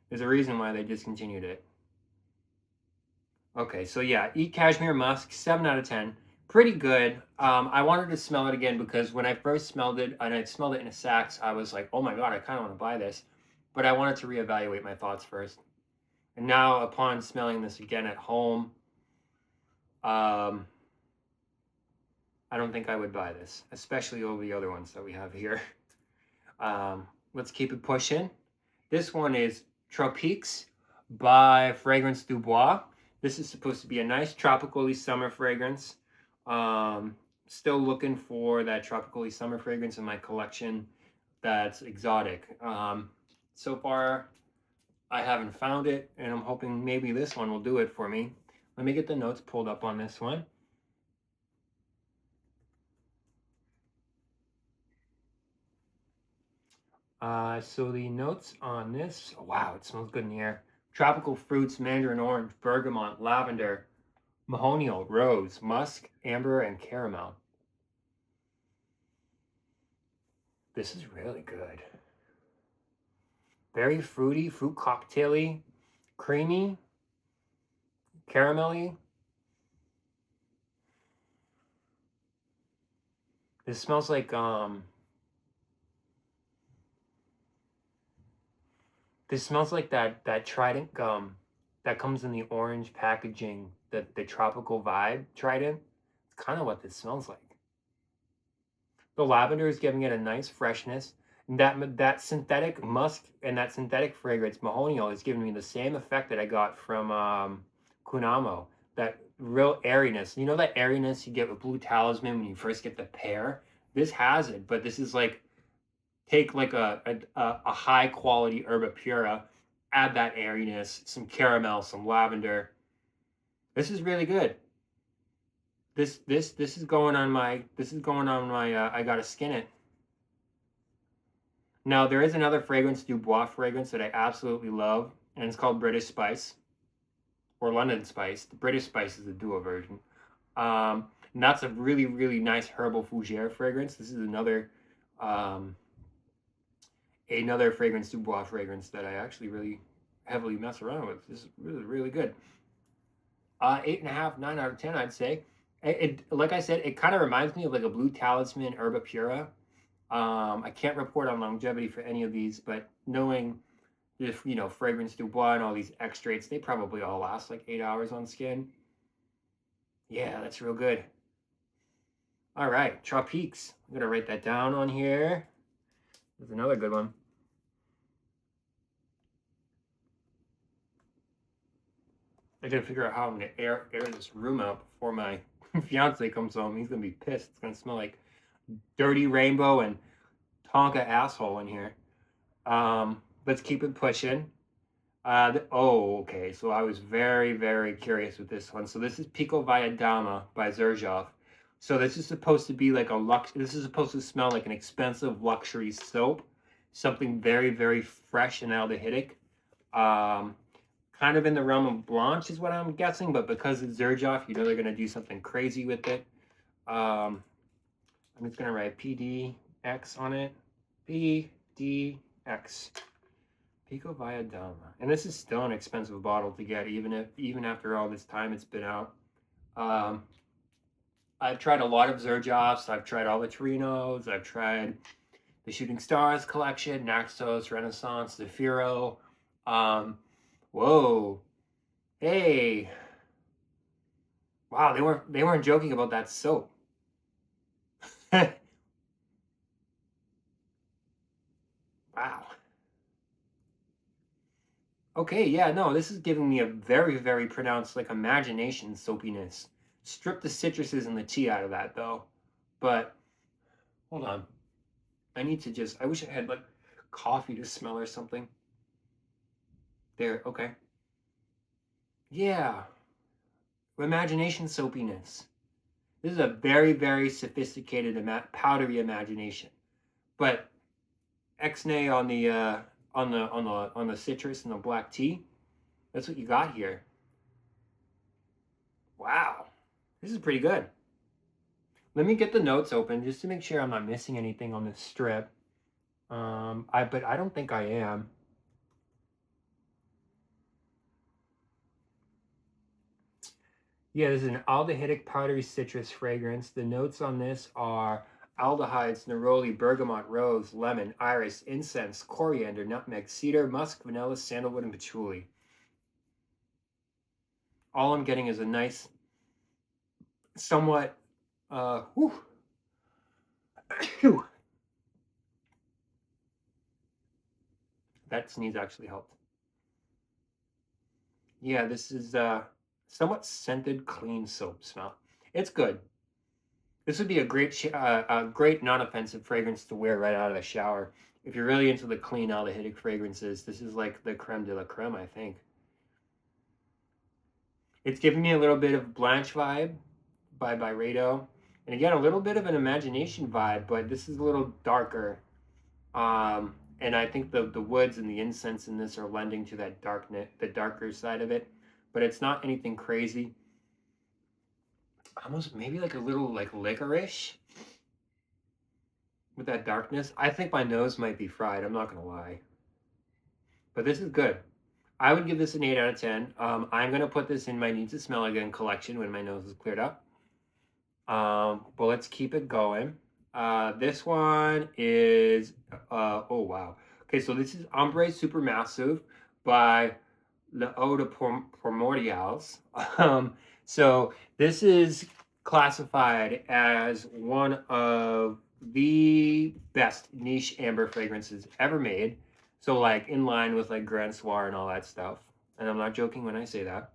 [SPEAKER 1] There's a reason why they discontinued it. Okay, so yeah, Eat Cashmere Musk, 7 out of 10. Pretty good. I wanted to smell it again because when I first smelled it, and I smelled it in a Saks, I was like, oh my god, I kind of want to buy this. But I wanted to reevaluate my thoughts first. And now, upon smelling this again at home, um, I don't think I would buy this, especially over the other ones that we have here. Let's keep it pushing. This one is Tropiques by Fragrance du Bois. This is supposed to be a nice tropically summer fragrance. Still looking for that tropically summer fragrance in my collection that's exotic. So far, I haven't found it, and I'm hoping maybe this one will do it for me. Let me get the notes pulled up on this one. So the notes on this, oh, wow, it smells good in the air. Tropical fruits, mandarin orange, bergamot, lavender, mahonial, rose, musk, amber, and caramel. This is really good. Very fruity, fruit cocktaily, creamy, caramelly. This smells like this smells like that Trident gum that comes in the orange packaging, the tropical vibe Trident. It's kind of what this smells like. The lavender is giving it a nice freshness. That synthetic musk and that synthetic fragrance mahonial is giving me the same effect that I got from Kunamo. That real airiness. You know that airiness you get with Blue Talisman when you first get the pear? This has it, but this is like take like a high quality herba pura, add that airiness, some caramel, some lavender. This is really good. This is going on my I gotta skin it. Now there is another fragrance, Du Bois fragrance that I absolutely love, and it's called British Spice or London Spice. The British Spice is the duo version. And that's a really, really nice herbal fougere fragrance. This is another fragrance, Du Bois fragrance that I actually really heavily mess around with. This is really, really good. 8.5, 9 out of 10, I'd say. Like I said, it kind of reminds me of like a Blue Talisman Herba Pura. I can't report on longevity for any of these, but knowing if Fragrance Du Bois and all these extracts, they probably all last like 8 hours on skin. Yeah, that's real good. All right, Tropiques. I'm gonna write that down on here. There's another good one. I gotta figure out how I'm gonna air this room out before my fiance comes home. He's gonna be pissed. It's gonna smell like Dirty Rainbow and Tonka asshole in here. Let's keep it pushing. Okay. So I was very, very curious with this one. So this is Pico Valladama by Xerjoff. So this is supposed to be like this is supposed to smell like an expensive luxury soap. Something very, very fresh and aldehydic. Kind of in the realm of Blanche is what I'm guessing, but because it's Xerjoff, they're going to do something crazy with it. I'm just going to write PDX on it. PDX. Pico Valladama. And this is still an expensive bottle to get, even after all this time it's been out. I've tried a lot of Xerjoffs. I've tried all the Torinos. I've tried the Shooting Stars collection, Naxos, Renaissance, Zafiro. Whoa. Hey. Wow, they weren't joking about that soap. Wow. Okay, yeah, no, this is giving me a very, very pronounced like imagination soapiness. Strip the citruses and the tea out of that though. But hold on. I wish I had like coffee to smell or something. There, okay. Yeah. Imagination soapiness. This is a very, very sophisticated powdery imagination. But X-nay on the citrus and the black tea. That's what you got here. Wow, this is pretty good. Let me get the notes open just to make sure I'm not missing anything on this strip. But I don't think I am. Yeah, this is an aldehydic powdery citrus fragrance. The notes on this are aldehydes, neroli, bergamot, rose, lemon, iris, incense, coriander, nutmeg, cedar, musk, vanilla, sandalwood, and patchouli. All I'm getting is a nice, somewhat, that sneeze actually helped. Yeah, this is somewhat scented, clean soap smell. It's good. This would be a great non-offensive fragrance to wear right out of the shower. If you're really into the clean aldehydic fragrances, this is like the creme de la creme, I think. It's giving me a little bit of Blanche vibe by Byredo. And again, a little bit of an imagination vibe, but this is a little darker. And I think the woods and the incense in this are lending to that the darker side of it. But it's not anything crazy. Almost maybe like a little like licorice with that darkness. I think my nose might be fried. I'm not gonna lie. But this is good. I would give this an 8 out of 10. I'm gonna put this in my Need to Smell Again collection when my nose is cleared up. But let's keep it going. This one is oh wow. Okay, so this is Ombre Supermassive by Le Eau de Primordials. So this is classified as one of the best niche amber fragrances ever made. So like in line with like Grand Soir and all that stuff. And I'm not joking when I say that.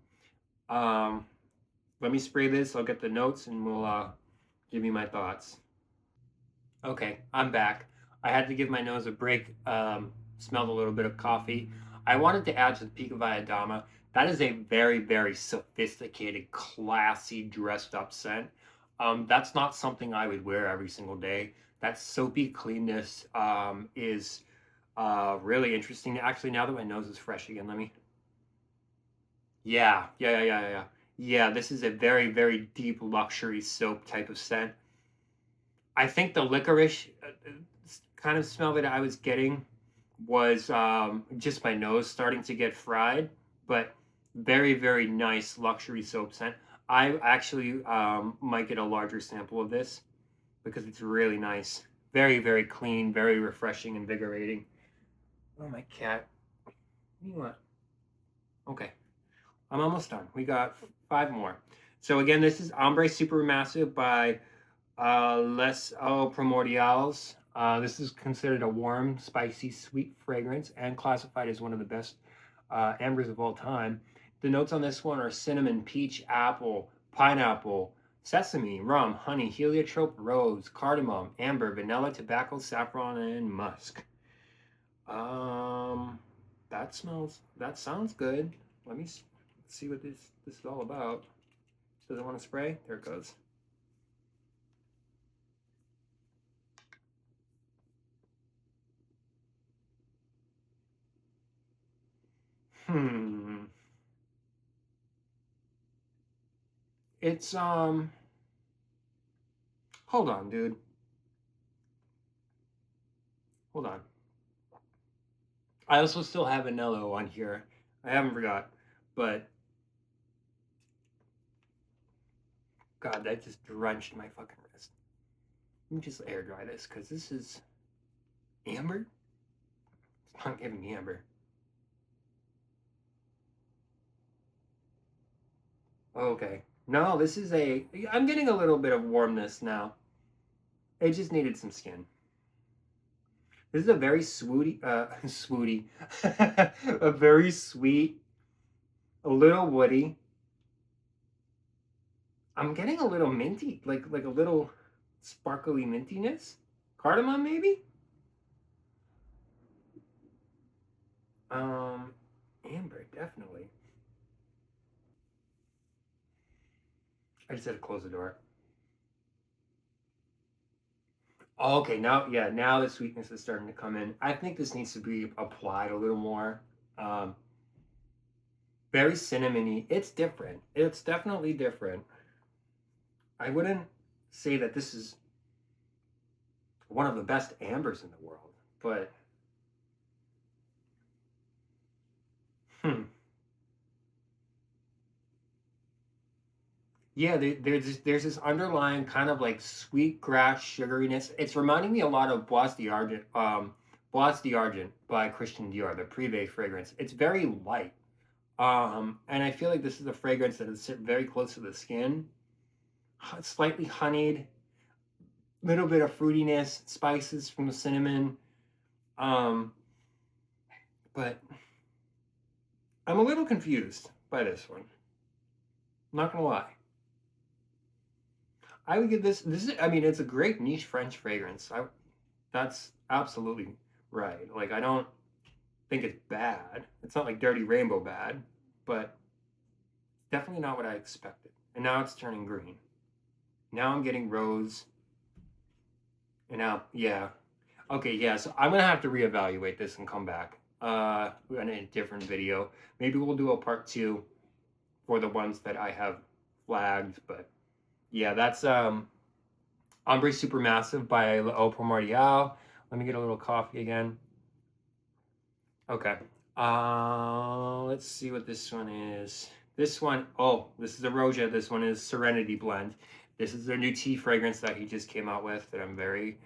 [SPEAKER 1] Let me spray this. I'll get the notes and we'll give you my thoughts. Okay, I'm back. I had to give my nose a break. Smelled a little bit of coffee. I wanted to add to the Pico Valladama. That is a very, very sophisticated, classy, dressed up scent. That's not something I would wear every single day. That soapy cleanness is really interesting. Actually, now that my nose is fresh again, let me. Yeah, yeah. Yeah, this is a very, very deep luxury soap type of scent. I think the licorice kind of smell that I was getting was just my nose starting to get fried, but very, very nice luxury soap scent. I actually might get a larger sample of this because it's really nice. Very, very clean, very refreshing, invigorating. Oh, my cat. What do you want? Okay, I'm almost done. We got 5 more. So again, this is Ombre Supermassive by Les Eaux Primordials. This is considered a warm, spicy, sweet fragrance and classified as one of the best ambers of all time. The notes on this one are cinnamon, peach, apple, pineapple, sesame, rum, honey, heliotrope, rose, cardamom, amber, vanilla, tobacco, saffron, and musk. That sounds good. Let me see what this is all about. Does it want to spray? There it goes. It's hold on, dude. Hold on. I also still have vanilla on here. I haven't forgot, but God, that just drenched my fucking wrist. Let me just air dry this because this is amber. It's not giving me amber. Okay. No, this is I'm getting a little bit of warmness now. It just needed some skin. This is a very swooty, swooty, a very sweet, a little woody. I'm getting a little minty, like a little sparkly mintiness. Cardamom, maybe? Amber, definitely. I just had to close the door. Okay, now the sweetness is starting to come in. I think this needs to be applied a little more. Um, very cinnamony. It's different. It's definitely different. I wouldn't say that this is one of the best ambers in the world, but hmm. Yeah, there's this underlying kind of like sweet grass sugariness. It's reminding me a lot of Bois d'Argent by Christian Dior, the Privé fragrance. It's very light, and I feel like this is a fragrance that is very close to the skin, slightly honeyed, little bit of fruitiness, spices from the cinnamon, um, but I'm a little confused by this one. I'm not gonna lie. I would give this is, I mean, it's a great niche French fragrance. That's absolutely right. Like, I don't think it's bad. It's not like Dirty Rainbow bad, but definitely not what I expected. And now it's turning green. Now I'm getting rose. And now, yeah. Okay, yeah, so I'm gonna have to reevaluate this and come back in a different video. Maybe we'll do a part 2 for the ones that I have flagged, but yeah, that's Ombre Supermassive by Le Primordial. Let me get a little coffee again. Okay. Let's see what this one is. This one, oh, this is a Roja. This one is Serenity Blend. This is their new tea fragrance that he just came out with that I'm very,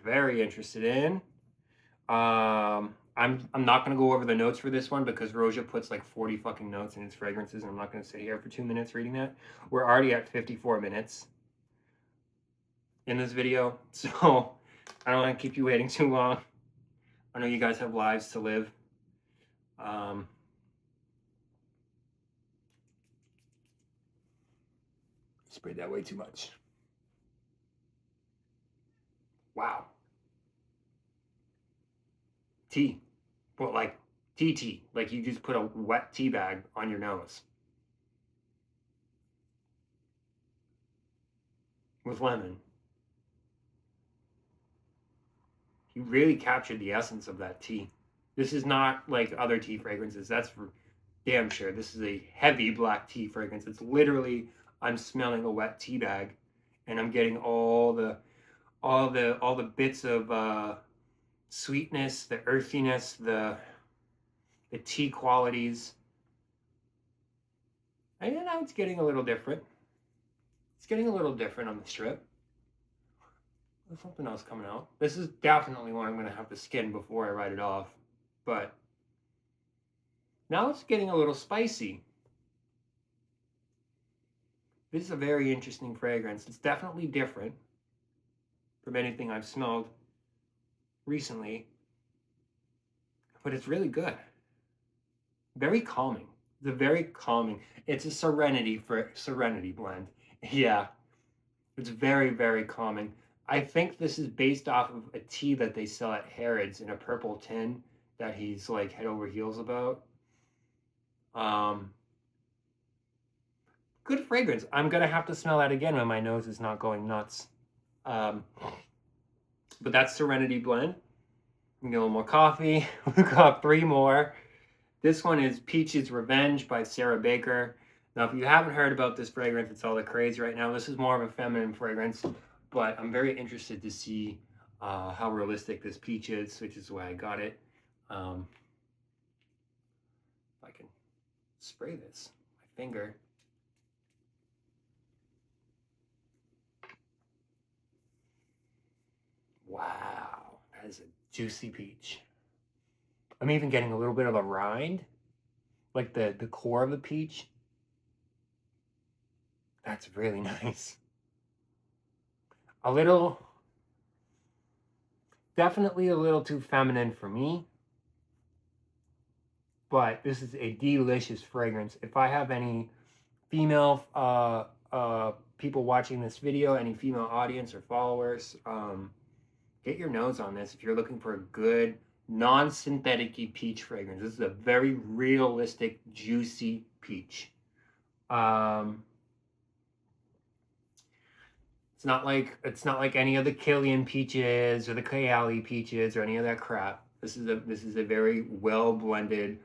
[SPEAKER 1] very interested in. I'm not gonna go over the notes for this one because Roja puts like 40 fucking notes in its fragrances, and I'm not gonna sit here for 2 minutes reading that. We're already at 54 minutes in this video, so I don't want to keep you waiting too long. I know you guys have lives to live. Sprayed that way too much. Wow. Tea, but like tea, like you just put a wet tea bag on your nose with lemon. You really captured the essence of that tea. This is not like other tea fragrances. That's for damn sure. This is a heavy black tea fragrance. It's literally, I'm smelling a wet tea bag, and I'm getting all the bits of sweetness, the earthiness, the tea qualities. And now it's getting a little different. It's getting a little different on the strip. There's something else coming out. This is definitely one I'm going to have to skin before I write it off. But now it's getting a little spicy. This is a very interesting fragrance. It's definitely different from anything I've smelled recently. But it's really good. Very calming. It's a very calming. It's a serenity blend. Yeah. It's very, very calming. I think this is based off of a tea that they sell at Harrods in a purple tin that he's like head over heels about. Good fragrance. I'm gonna have to smell that again when my nose is not going nuts. But that's Serenity Blend. Get a little more coffee. We've got 3 more. This one is Peach's Revenge by Sarah Baker. Now, if you haven't heard about this fragrance, it's all the craze right now. This is more of a feminine fragrance, but I'm very interested to see how realistic this peach is, which is why I got it. If I can spray this with my finger. Wow, that is a juicy peach. I'm even getting a little bit of a rind, like the core of the peach. That's really nice. Definitely a little too feminine for me, but this is a delicious fragrance. If I have any female people watching this video, any female audience or followers, get your nose on this if you're looking for a good non-synthetic-y peach fragrance. This is a very realistic, juicy peach. It's not like any of the Killian peaches or the Kayali peaches or any of that crap. This is a very well blended,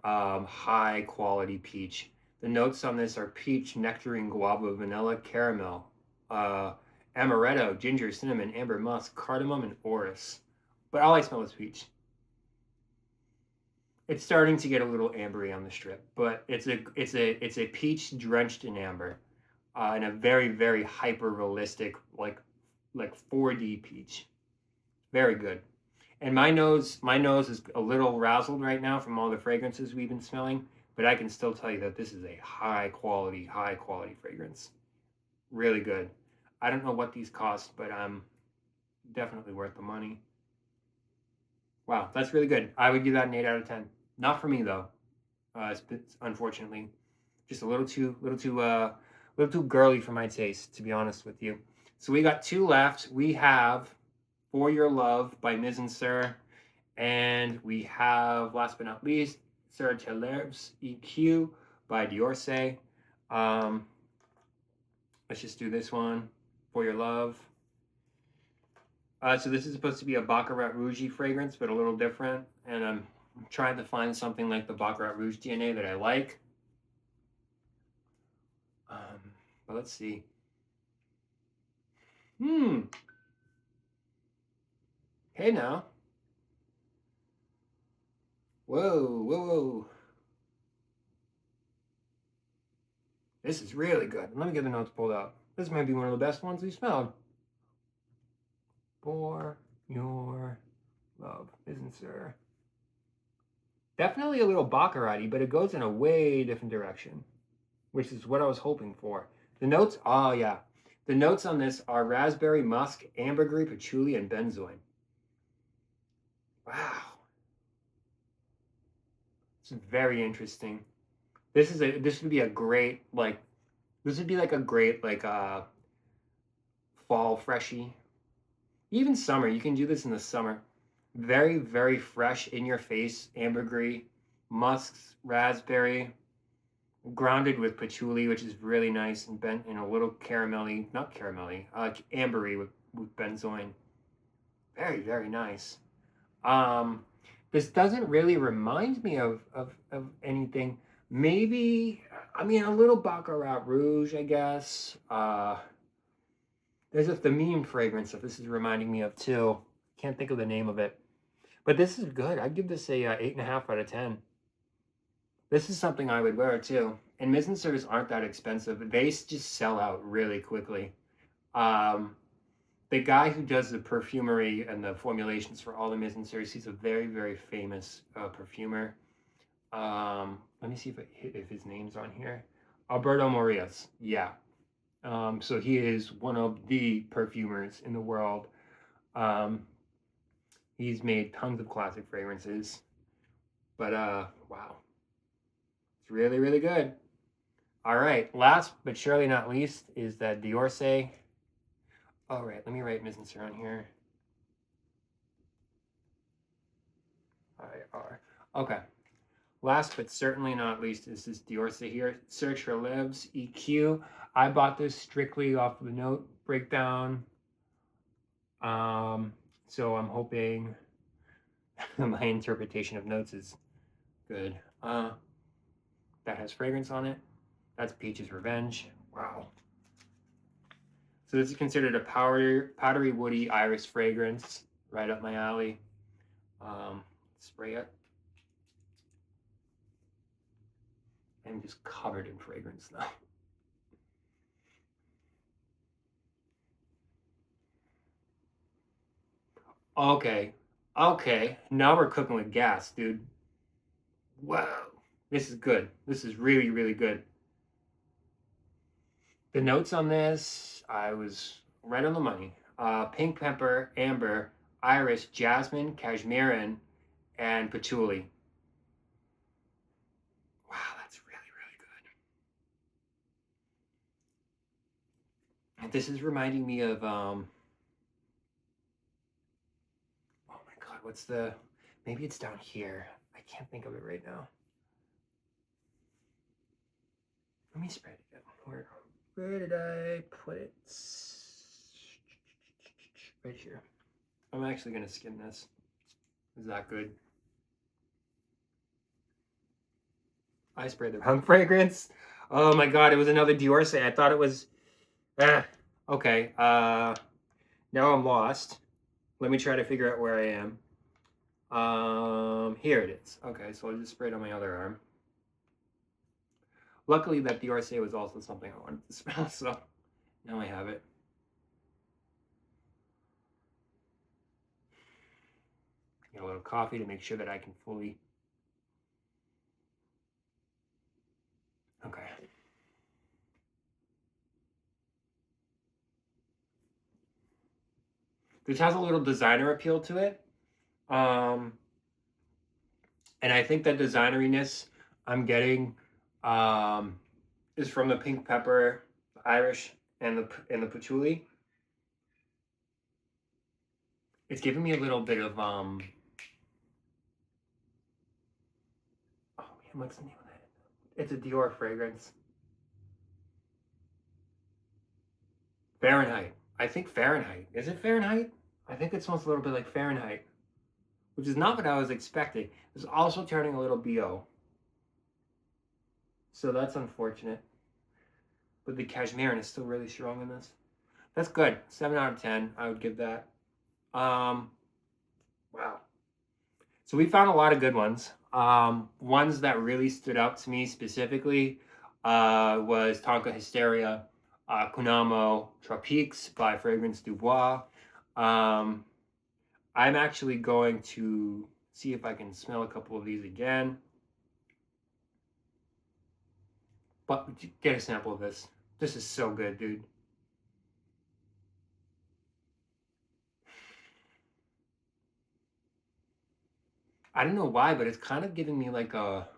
[SPEAKER 1] high quality peach. The notes on this are peach, nectarine, guava, vanilla, caramel, amaretto, ginger, cinnamon, amber, musk, cardamom, and orris. But all I smell is peach. It's starting to get a little ambery on the strip, but it's a peach drenched in amber, and a very, very hyper realistic, like 4D peach. Very good. And my nose is a little razzled right now from all the fragrances we've been smelling, but I can still tell you that this is a high quality fragrance. Really good. I don't know what these cost, but definitely worth the money. Wow, that's really good. I would give that an 8 out of 10. Not for me though. It's unfortunately just a little too girly for my taste, to be honest with you. So we got 2 left. We have For Your Love by Ms. and Sir, and we have, last but not least, Sur Tes Lèvres EQ by Diorce. Let's just do this one, For Your Love. So this is supposed to be a Baccarat Rouge fragrance, but a little different, and I'm trying to find something like the Baccarat Rouge DNA that I like. But let's see. Hey now. Whoa. This is really good. Let me get the notes pulled out. This might be one of the best ones we smelled. For Your Love, isn't there? Definitely a little Baccarat-y, but it goes in a way different direction, which is what I was hoping for. The notes, oh yeah. The notes on this are raspberry, musk, ambergris, patchouli, and benzoin. Wow. It's very interesting. This would be a great, fall freshie. Even summer, you can do this in the summer. Very, very fresh, in your face, ambergris, musks, raspberry, grounded with patchouli, which is really nice, and bent in a little caramelly, not caramelly, ambery with benzoin. Very, very nice. This doesn't really remind me of anything. Maybe, I mean, a little Baccarat Rouge, I guess. There's a Thamine fragrance that this is reminding me of too. Can't think of the name of it. But this is good. I'd give this a 8.5 out of 10. This is something I would wear too. And Mise en Serres aren't that expensive. They just sell out really quickly. The guy who does the perfumery and the formulations for all the Mise en Serres, he's a very, very famous perfumer. Let me see if his name's on here. Alberto Morillas. Yeah. So he is one of the perfumers in the world. He's made tons of classic fragrances. But wow. It's really, really good. All right. Last but surely not least is that Diorce. All right. Let me write Mise en Serres on here. IR. Okay. Last but certainly not least is this Diorce here. Sur Tes Lèvres EQ. I bought this strictly off of the note breakdown. So I'm hoping my interpretation of notes is good. That has fragrance on it. That's Peach's Revenge. Wow. So this is considered a powdery, woody iris fragrance. Right up my alley. Spray it. I'm just covered in fragrance now. Okay. Now we're cooking with gas, dude. Wow. This is good. This is really, really good. The notes on this, I was right on the money. Pink pepper, amber, iris, jasmine, cashmere, and patchouli. Wow, that's really, really good. This is reminding me of, oh my God, what's maybe it's down here. I can't think of it right now. Let me spread it again. Where did I put it? right here. I'm actually gonna skim this. Is that good? I sprayed the wrong fragrance. Oh my god, it was another Dior say. I thought it was okay. Now I'm lost. Let me try to figure out where I am. Here it is. Okay, so I just sprayed on my other arm. Luckily that Dior say was also something I wanted to smell, so now I have it. Get a little coffee to make sure that I can fully. Okay. This has a little designer appeal to it. And I think that designeriness I'm getting is from the pink pepper, the Irish, and the patchouli. It's giving me a little bit of oh man, what's the name of that? It's a Dior fragrance. Fahrenheit. I think Fahrenheit. Is it Fahrenheit? I think it smells a little bit like Fahrenheit, which is not what I was expecting. It's also turning a little BO. So that's unfortunate. But the cashmere is still really strong in this. That's good. 7 out of 10. I would give that. Wow. So we found a lot of good ones. Ones that really stood out to me specifically was Tonka Hysteria, Kunamo Tropiques by Fragrance Du Bois. I'm actually going to see if I can smell a couple of these again. But get a sample of this. This is so good, dude. I don't know why, but it's kind of giving me like a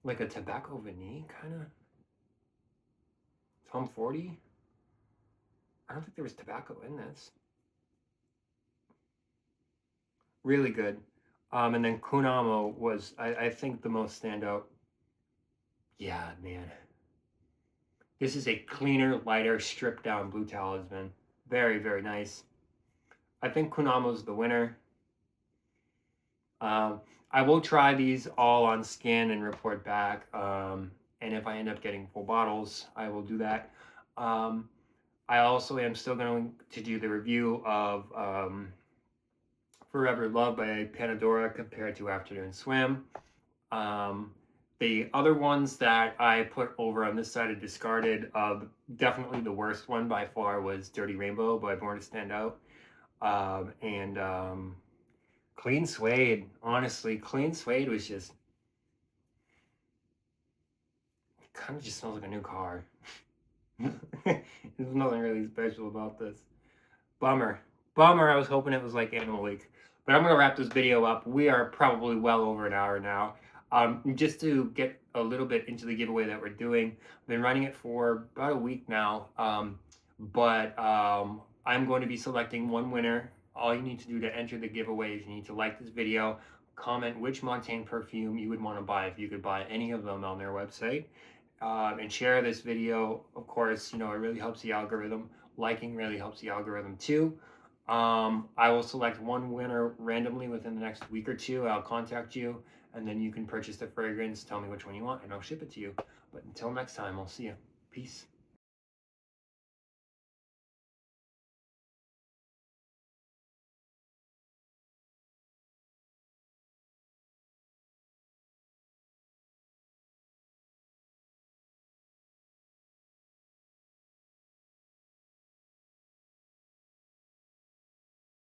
[SPEAKER 1] tobacco vanille kind of. Tom 40. I don't think there was tobacco in this. Really good. And then Kunamo was, I think, the most standout. Yeah, man. This is a cleaner, lighter, stripped down Blue Talisman. Very, very nice. I think Kunamo's the winner. I will try these all on skin and report back. And if I end up getting full bottles, I will do that. I also am still going to do the review of Forever Love by Pandora compared to Afternoon Swim. The other ones that I put over on this side of discarded, definitely the worst one by far was Dirty Rainbow by Born to Stand Out. Clean Suede, honestly, Clean Suede was just, kind of just smells like a new car. There's nothing really special about this. Bummer. I was hoping it was like Animal Leak. But I'm going to wrap this video up. We are probably well over an hour now. Just to get a little bit into the giveaway that we're doing. I've been running it for about a week now. I'm going to be selecting one winner. All you need to do to enter the giveaway is you need to like this video, comment which Montaigne perfume you would want to buy if you could buy any of them on their website, and share this video. Of course, it really helps the algorithm. Liking really helps the algorithm too. I will select one winner randomly within the next week or two. I'll contact you, and then you can purchase the fragrance, tell me which one you want, and I'll ship it to you. But until next time, I'll see you. Peace.